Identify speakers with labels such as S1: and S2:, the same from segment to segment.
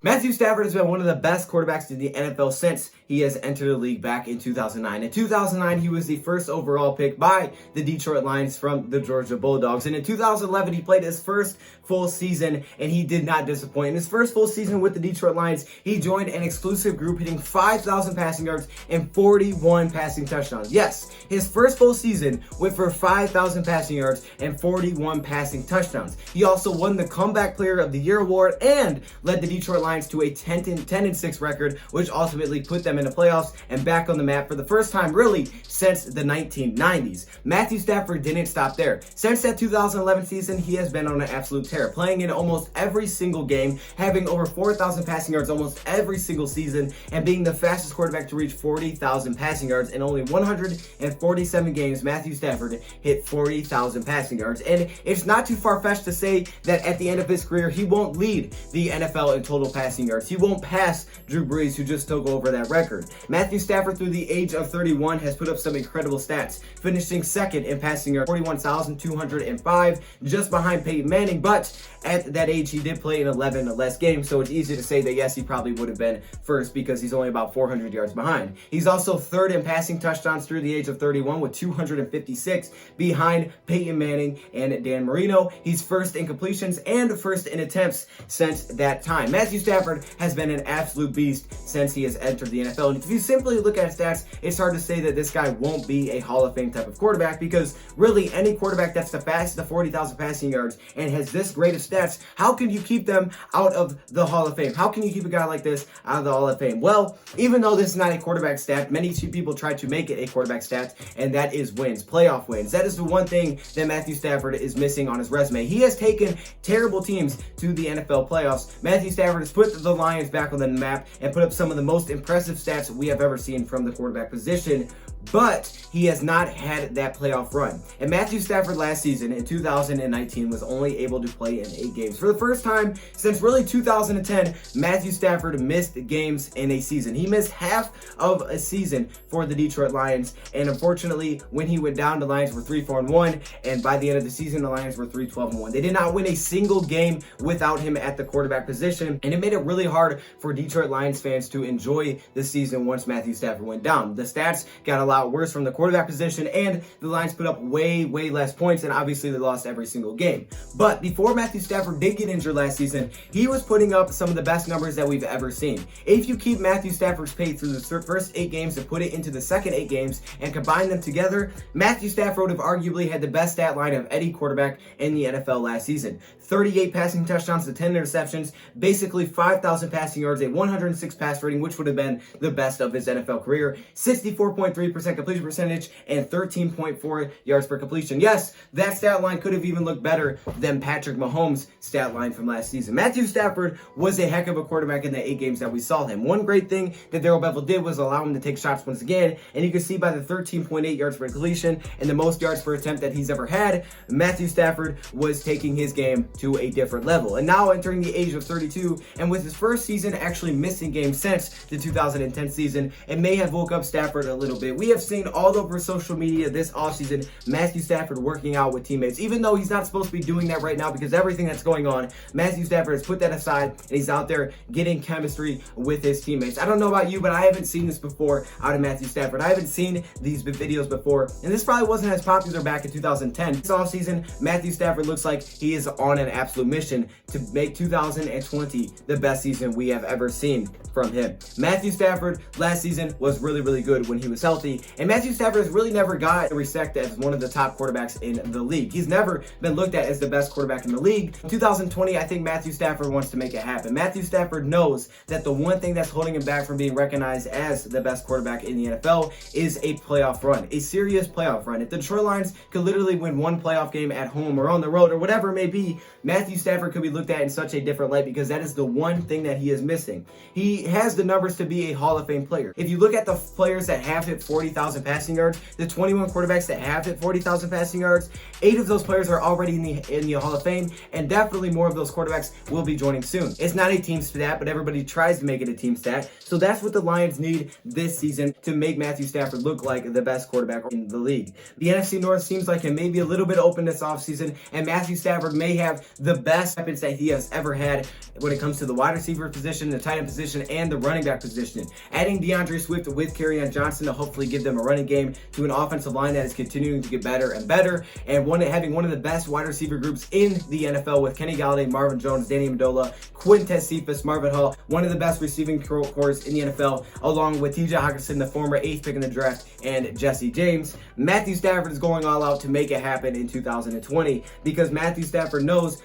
S1: Matthew Stafford has been one of the best quarterbacks in the NFL since he has entered the league back in 2009. In 2009, he was the first overall pick by the Detroit Lions from the Georgia Bulldogs. And in 2011, he played his first full season, and he did not disappoint. In his first full season with the Detroit Lions, he joined an exclusive group, hitting 5,000 passing yards and 41 passing touchdowns. Yes, his first full season went for 5,000 passing yards and 41 passing touchdowns. He also won the Comeback Player of the Year award and led the Detroit Lions to a 10-6 record, which ultimately put them in the playoffs and back on the map for the first time really since the 1990s. Matthew Stafford didn't stop there. Since that 2011 season, he has been on an absolute tear, playing in almost every single game, having over 4,000 passing yards almost every single season, and being the fastest quarterback to reach 40,000 passing yards. In only 147 games, Matthew Stafford hit 40,000 passing yards. And it's not too far-fetched to say that at the end of his career, he won't lead the NFL in total passing yards. He won't pass Drew Brees, who just took over that record. Matthew Stafford, through the age of 31, has put up some incredible stats, finishing second in passing yards, 41,205, just behind Peyton Manning. But at that age, he did play in 11 less games, so it's easy to say that yes, he probably would have been first because he's only about 400 yards behind. He's also third in passing touchdowns through the age of 31 with 256, behind Peyton Manning and Dan Marino. He's first in completions and first in attempts since that time. Matthew Stafford has been an absolute beast since he has entered the NFL. And if you simply look at his stats, it's hard to say that this guy won't be a Hall of Fame type of quarterback, because really any quarterback that's the fastest to 40,000 passing yards and has this great of stats, how can you keep them out of the Hall of Fame? How can you keep a guy like this out of the Hall of Fame? Well, even though this is not a quarterback stat, many people try to make it a quarterback stat, and that is wins, playoff wins. That is the one thing that Matthew Stafford is missing on his resume. He has taken terrible teams to the NFL playoffs. Matthew Stafford has put the Lions back on the map and put up some of the most impressive stats we have ever seen from the quarterback position, but he has not had that playoff run. And Matthew Stafford last season in 2019 was only able to play in 8 games. For the first time since really 2010, Matthew Stafford missed games in a season. He missed half of a season for the Detroit Lions, and unfortunately, when he went down, the Lions were 3-4-1, and by the end of the season, the Lions were 3-12-1. They did not win a single game without him at the quarterback position, and it made it really hard for Detroit Lions fans to enjoy the season once Matthew Stafford went down. The stats got a lot worse from the quarterback position, and the Lions put up way less points, and obviously they lost every single game. But before Matthew Stafford did get injured last season, he was putting up some of the best numbers that we've ever seen. If you keep Matthew Stafford's pace through the first 8 games and put it into the second 8 games and combine them together, Matthew Stafford would have arguably had the best stat line of any quarterback in the NFL last season. 38 passing touchdowns to 10 interceptions, basically 5,000 passing yards, a 106 pass rating, which would have been the best of his NFL career, 64.3% completion percentage, and 13.4 yards per completion. Yes, that stat line could have even looked better than Patrick Mahomes' stat line from last season. Matthew Stafford was a heck of a quarterback in the 8 games that we saw him. One great thing that Darrell Bevell did was allow him to take shots once again, and you can see by the 13.8 yards per completion and the most yards per attempt that he's ever had, Matthew Stafford was taking his game to a different level. And now entering the age of 32, and with his first season actually missing games since the 2010 season, it may have woke up Stafford a little bit. We have seen all over social media this offseason Matthew Stafford working out with teammates, even though he's not supposed to be doing that right now because everything that's going on, Matthew Stafford has put that aside and he's out there getting chemistry with his teammates. I don't know about you, but I haven't seen this before out of Matthew Stafford. I haven't seen these videos before, and this probably wasn't as popular back in 2010. This offseason, Matthew Stafford looks like he is on an absolute mission to make 2020 the best season we have ever seen from him. Matthew Stafford last season was really good when he was healthy, and Matthew Stafford has really never got respected as one of the top quarterbacks in the league. He's never been looked at as the best quarterback in the league. In 2020, I think Matthew Stafford wants to make it happen. Matthew Stafford knows that the one thing that's holding him back from being recognized as the best quarterback in the NFL is a playoff run, a serious playoff run. If the Detroit Lions could literally win one playoff game at home or on the road or whatever it may be, Matthew Stafford could be looked at in such a different light because that is the one thing that he is missing. He has the numbers to be a Hall of Fame player. If you look at the players that have hit 40,000 40,000 passing yards. The 21 quarterbacks that have hit 40,000 passing yards, 8 of those players are already in the Hall of Fame, and definitely more of those quarterbacks will be joining soon. It's not a team stat, but everybody tries to make it a team stat. So that's what the Lions need this season to make Matthew Stafford look like the best quarterback in the league. The NFC North seems like it may be a little bit open this offseason, and Matthew Stafford may have the best weapons that he has ever had when it comes to the wide receiver position, the tight end position, and the running back position. Adding DeAndre Swift with Kerryon Johnson to hopefully give them a running game to an offensive line that is continuing to get better and better, and having one of the best wide receiver groups in the NFL with Kenny Galladay, Marvin Jones, Danny Amendola, Quintez Cephas, Marvin Hall, one of the best receiving corps in the NFL, along with TJ Hockenson, the former 8th pick in the draft, and Jesse James. Matthew Stafford is going all out to make it happen in 2020 because Matthew Stafford knows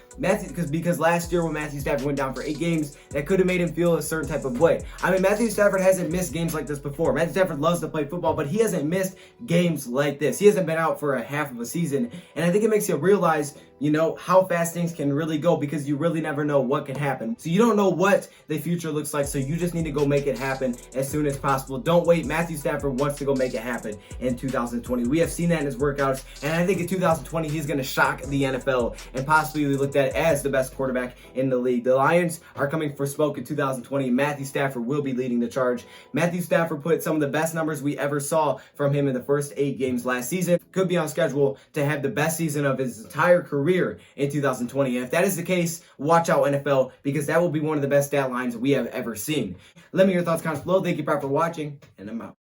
S1: because last year when Matthew Stafford went down for 8 games, that could have made him feel a certain type of way. I mean, Matthew Stafford hasn't missed games like this before. Matthew Stafford loves to play football, but he hasn't missed games like this. He hasn't been out for a half of a season, and I think it makes you realize, how fast things can really go because you really never know what can happen. So you don't know what the future looks like, so you just need to go make it happen as soon as possible. Don't wait. Matthew Stafford wants to go make it happen in 2020. We have seen that in his workouts, and I think in 2020 he's going to shock the NFL and possibly be looked at as the best quarterback in the league. The Lions are coming for smoke in 2020. Matthew Stafford will be leading the charge. Matthew Stafford put some of the best numbers we ever saw from him in the first 8 games last season. Could be on schedule to have the best season of his entire career in 2020. And if that is the case, watch out NFL, because that will be one of the best stat lines we have ever seen. Let me know your thoughts, comments below. Thank you for watching, and I'm out.